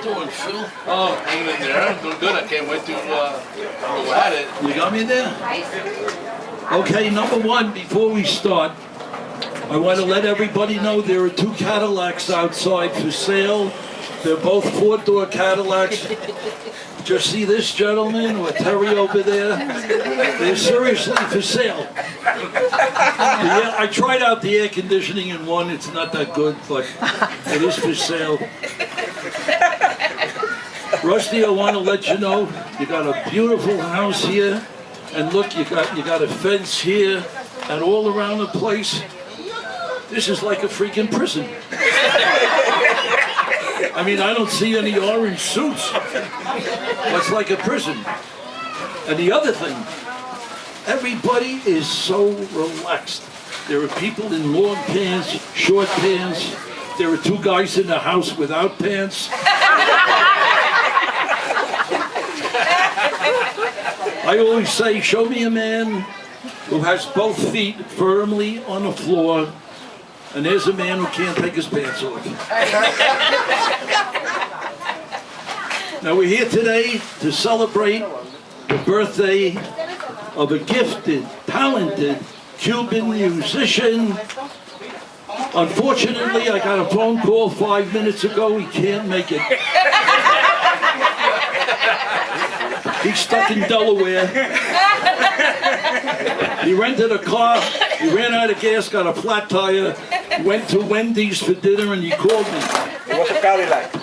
you doing, Phil? Oh, hanging in there. I'm doing good. I can't wait to go at it. You got me there? Okay, number one, before we start, I want to let everybody know there are 2 Cadillacs outside for sale. They're both 4-door Cadillacs. Just see this gentleman with Terry over there? They're seriously for sale. Yeah, I tried out the air conditioning in one. It's not that good, but it is for sale. Rusty, I want to let you know you got a beautiful house here, and look, you got a fence here, and all around the place. This is like a freaking prison. I mean, I don't see any orange suits. It's like a prison. And the other thing, everybody is so relaxed. There are people in long pants, short pants. There are 2 guys in the house without pants. I always say, show me a man who has both feet firmly on the floor, and there's a man who can't take his pants off. Now we're here today to celebrate the birthday of a gifted, talented Cuban musician. Unfortunately, I got a phone call 5 minutes ago. He can't make it. He's stuck in Delaware. He rented a car. He ran out of gas, got a flat tire, went to Wendy's for dinner, and he called me. It was a Cadillac.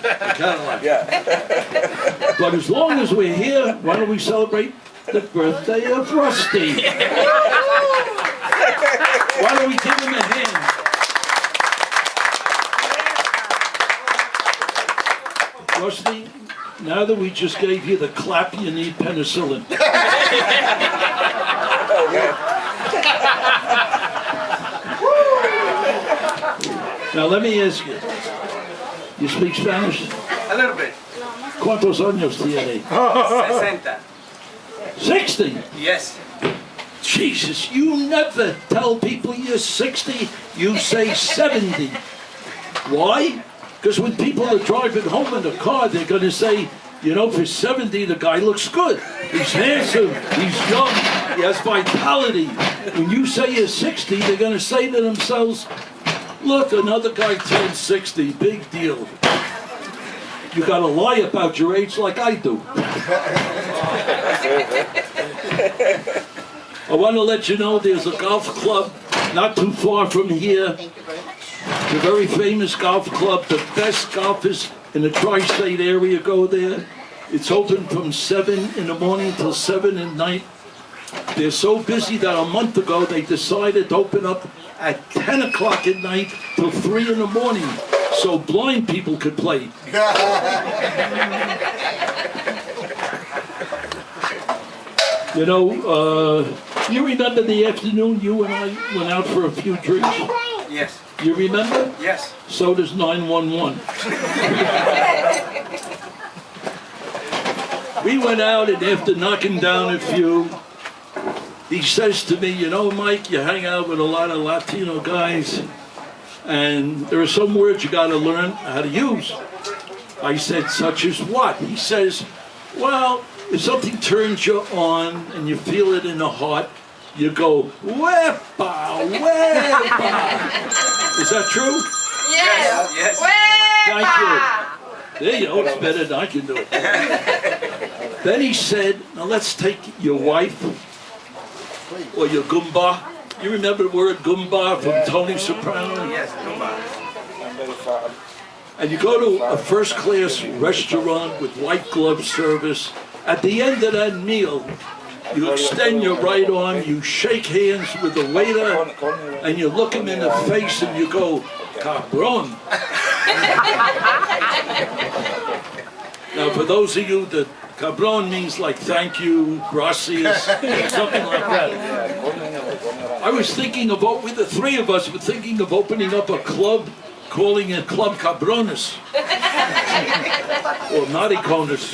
A Cadillac. Yeah. But as long as we're here, why don't we celebrate the birthday of Rusty? Why don't we give him a hand? Rusty, now that we just gave you the clap, you need penicillin. Now let me ask you, you speak Spanish? A little bit. ¿Cuántos años tiene? 60. 60? Yes. Jesus, you never tell people you're 60, you say 70. Why? Because when people are driving home in a car, they're going to say, you know, for 70, the guy looks good. He's handsome, he's young, he has vitality. When you say you're 60, they're going to say to themselves, look, another guy turned 60, big deal. You got to lie about your age like I do. I want to let you know there's a golf club not too far from here. It's a very famous golf club. The best golfers in the tri-state area go there. It's open from 7 in the morning till 7 at night. They're so busy that a month ago they decided to open up at 10 o'clock at night till 3 in the morning so blind people could play. You know, you remember the afternoon you and I went out for a few drinks? Yes. You remember? Yes. So does 911. We went out, and after knocking down a few, he says to me, you know, Mike, you hang out with a lot of Latino guys, and there are some words you got to learn how to use. I said, such as what? He says, well, if something turns you on and you feel it in the heart, you go, wepa, wepa. Is that true? Yes. Yes. Thank you. There you go, it's better than I can do it. Then he said, now let's take your wife, or your Goomba. You remember the word Goomba from Tony Soprano? Yes, Goomba. And you go to a first-class restaurant with white glove service. At the end of that meal, you extend your right arm, you shake hands with the waiter, and you look him in the face and you go, cabron. Now, for those of you that cabron means like thank you, gracias, something like that. I was thinking of, with the 3 of us, were thinking of opening up a club, calling it Club Cabrones. Or Naricones.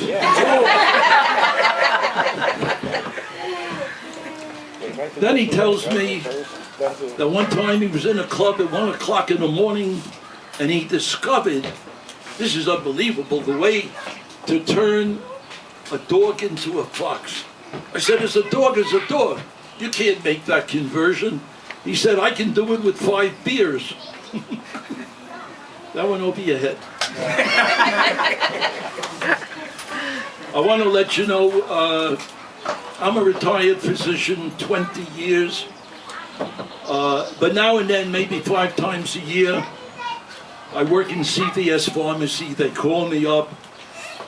Then he tells me that one time he was in a club at 1 o'clock in the morning and he discovered this is unbelievable, the way to turn a dog into a fox. I said, as a dog is a dog. You can't make that conversion. He said, I can do it with 5 beers. That went over your head. I want to let you know, I'm a retired physician, 20 years. But now and then, maybe 5 times a year, I work in CVS pharmacy. They call me up.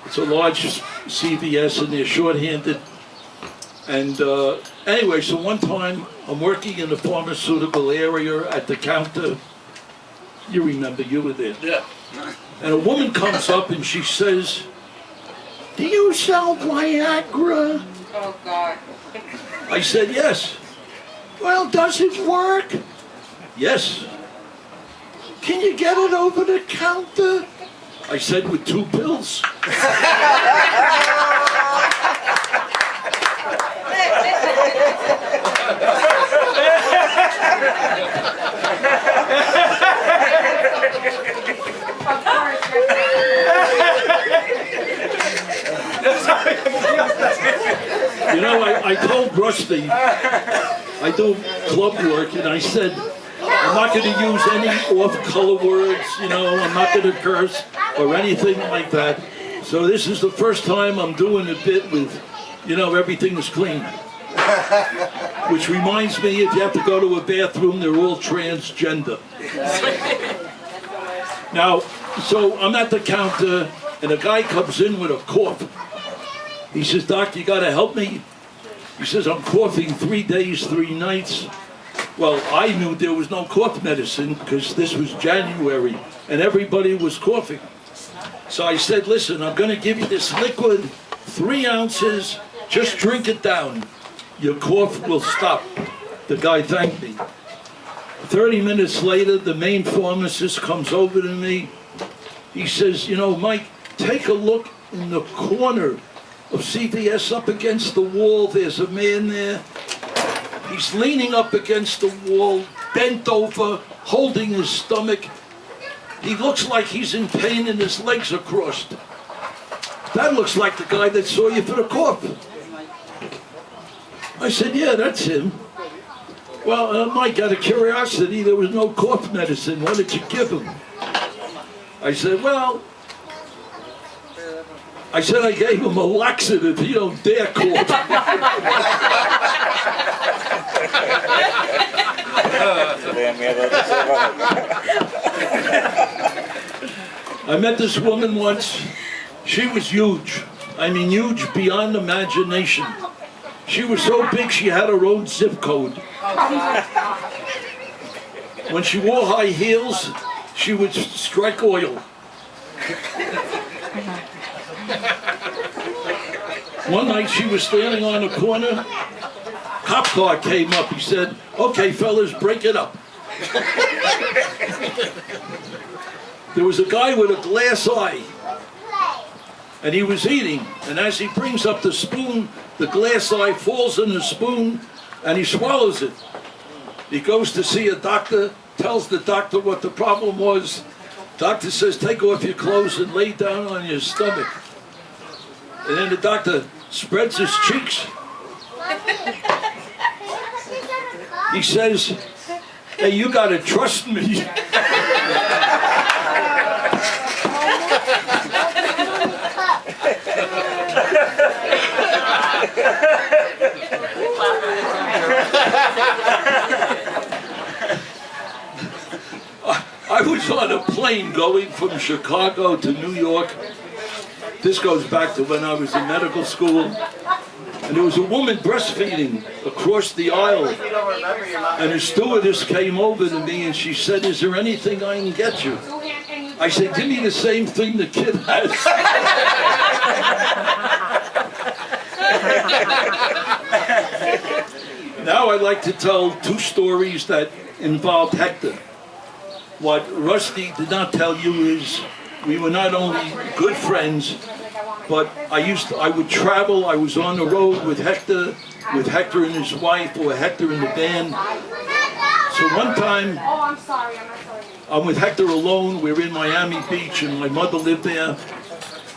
It's a large CVS and they're short-handed. And anyway, so one time I'm working in the pharmaceutical area at the counter. You remember, you were there. Yeah. And a woman comes up and she says, "Do you sell Viagra?" Oh, God. I said, "Yes." "Well, does it work?" "Yes." "Can you get it over the counter?" I said, "With 2 pills." You know, I told Rusty, I do club work, and I said, I'm not going to use any off-color words, you know, I'm not going to curse or anything like that. So this is the first time I'm doing a bit with, you know, everything is clean. Which reminds me, if you have to go to a bathroom, they're all transgender. Now, so I'm at the counter, and a guy comes in with a cough. He says, "Doc, you got to help me." He says, "I'm coughing 3 days, 3 nights." Well, I knew there was no cough medicine because this was January, and everybody was coughing. So I said, "Listen, I'm going to give you this liquid, 3 ounces, just drink it down. Your cough will stop." The guy thanked me. 30 minutes later, the main pharmacist comes over to me. He says, "You know, Mike, take a look in the corner of CVS up against the wall. There's a man there. He's leaning up against the wall, bent over, holding his stomach. He looks like he's in pain and his legs are crossed. That looks like the guy that saw you for the cough." I said, "Yeah, that's him." "Well, Mike, out of curiosity, there was no cough medicine. What did you give him?" I said, I gave him a laxative. He don't dare cough." I met this woman once. She was huge. I mean, huge beyond imagination. She was so big she had her own zip code. When she wore high heels, she would strike oil. One night she was standing on a corner. Cop car came up. He said, "Okay, fellas, break it up." There was a guy with a glass eye, and he was eating. And as he brings up the spoon, the glass eye falls in the spoon, and he swallows it. He goes to see a doctor, tells the doctor what the problem was. Doctor says, "Take off your clothes and lay down on your stomach." And then the doctor spreads his cheeks. He says, "Hey, you gotta trust me." I was on a plane going from Chicago to New York. This goes back to when I was in medical school. And there was a woman breastfeeding across the aisle. And the stewardess came over to me and she said, "Is there anything I can get you?" I said, "Give me the same thing the kid has." Now I'd like to tell 2 stories that involved Hector. What Rusty did not tell you is we were not only good friends, but I would travel. I was on the road with Hector and his wife, or Hector and the band. So one time, Oh, I'm sorry. I'm not sorry. I'm with Hector alone. We're in Miami Beach, and my mother lived there.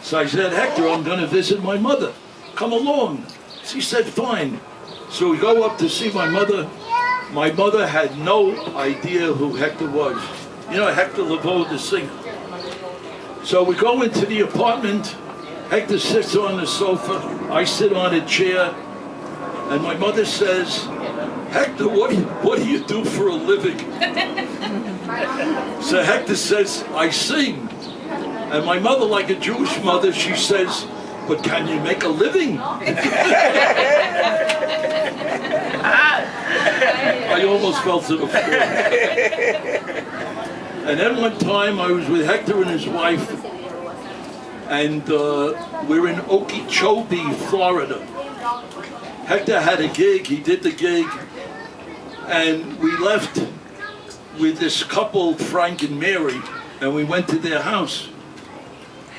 So I said, Hector, I'm going to visit my mother. Come along. She said, fine. So we go up to see my mother. My mother had no idea who Hector was. You know, Hector Lavoe, the singer. So we go into the apartment. Hector sits on the sofa. I sit on a chair. And my mother says, Hector, what do you do for a living? So Hector says, I sing. And my mother, like a Jewish mother, she says, but can you make a living? I almost fell to the floor. And then one time I was with Hector and his wife, and we're in Okeechobee, Florida. Hector had a gig, he did the gig, and we left with this couple, Frank and Mary, and we went to their house.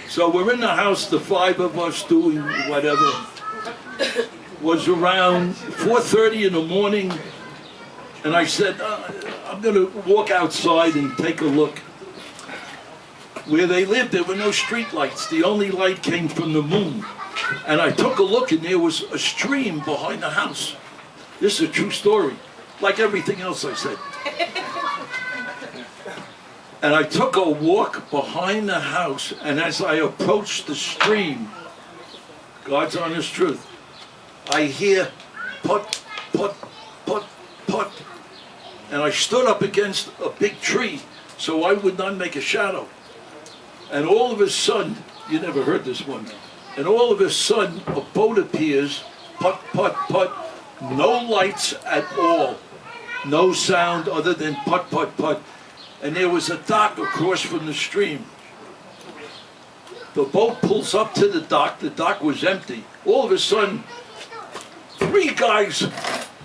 So we're in the house, the five of us doing whatever. Was around 4:30 in the morning, and I said, I'm going to walk outside and take a look. Where they lived, there were no street lights. The only light came from the moon. And I took a look, and there was a stream behind the house. This is a true story, like everything else I said. And I took a walk behind the house, and as I approached the stream, God's honest truth, I hear put, put, put, put. And I stood up against a big tree so I would not make a shadow. And all of a sudden, you never heard this one, and all of a sudden a boat appears, put, put, put, no lights at all, no sound other than put, put, put. And there was a dock across from the stream. The boat pulls up to the dock was empty. All of a sudden, three guys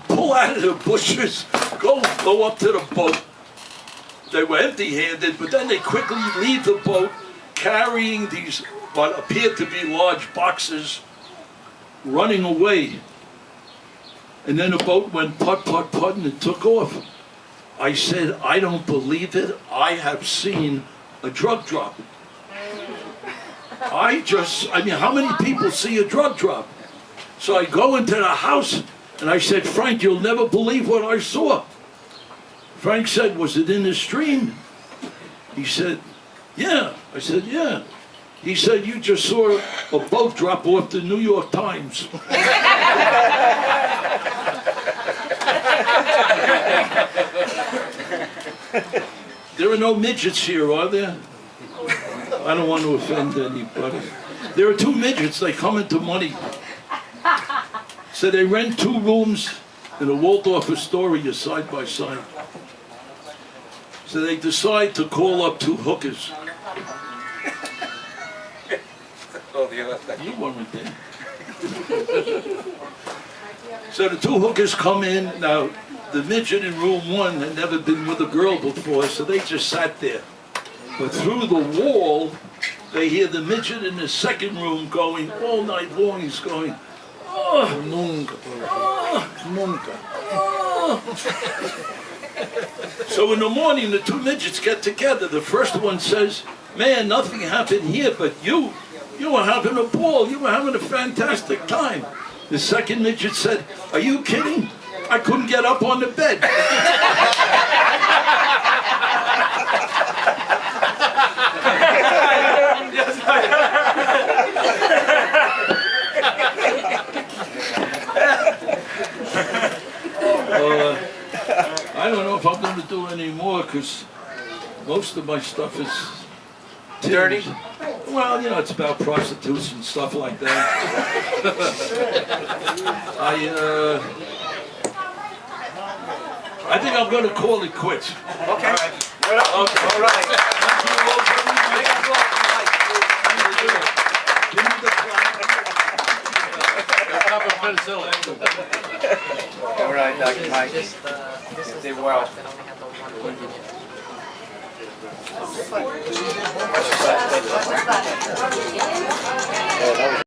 pull out of the bushes, go up to the boat. They were empty-handed, but then they quickly leave the boat carrying these what appeared to be large boxes, running away. And then the boat went putt, putt, putt, and it took off. I said, I don't believe it. I have seen a drug drop. I mean, how many people see a drug drop? So I go into the house, and I said, Frank, you'll never believe what I saw. Frank said, was it in the stream? He said, yeah. I said, yeah. He said, you just saw a boat drop off the New York Times. There are no midgets here, are there? I don't want to offend anybody. There are two midgets, they come into money. So they rent 2 rooms in a Waldorf Astoria side by side. So they decide to call up 2 hookers. You weren't there. So the 2 hookers come in. Now, the midget in room 1 had never been with a girl before, so they just sat there. But through the wall, they hear the midget in the second room going all night long. He's going, oh, nunca, nunca, oh. So in the morning, the 2 midgets get together. The first one says, man, nothing happened here, but you were having a ball. You were having a fantastic time. The second midget said, are you kidding? I couldn't get up on the bed. I don't know if I'm going to do any more because most of my stuff is Dirty? Well, you know, it's about prostitutes and stuff like that. I think I'm going to call it quits. Okay. All right. All right, Dr. Mike. Stay well.